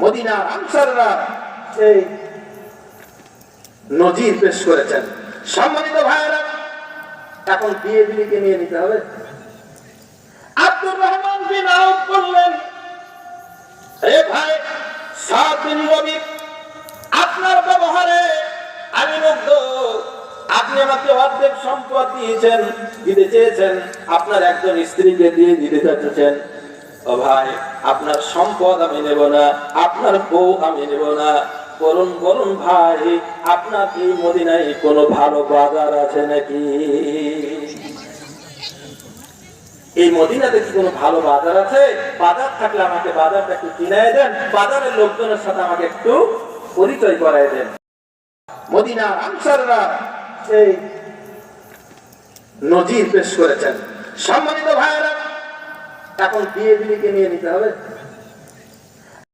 মদিনার আনসাররা সেই নজির পেশ করেছেন। সম্মানিত ভাইয়েরা, এখন বিয়ে বিলিকে নিয়ে নিতে হবে। আব্দুর রহমান বিন আউফ বললেন, এ ভাই সাদ বিন রবি, আপনার ব্যবহারে আমি মুগ্ধ। আপনি আমাকে অর্ধেক সম্পদ দিয়েছেন, দিতে চেয়েছেন, আপনার একজন স্ত্রীকে দিয়ে দিতে চাচ্ছেন। ও ভাই, আপনার সম্পদ আমি নেব না, আপনার বউ আমি নেব না। বলুন বলুন ভাই, আপনার এই মদিনায় কোনো ভালো বাজার আছে নাকি? এই মদিনাতে কি কোনো ভালো বাজার আছে? বাজার থাকলে আমাকে বাজারটা একটু চিনায় দেন, বাজারের লোকজনের সাথে আমাকে একটু পরিচয় করায় দেন। মদিনার আনসাররা সেই নজির পেশ করেছেন। সম্মানিত ভাইয়েরা, এখন বিয়ে বিলিকে নিয়ে নিতে হবে।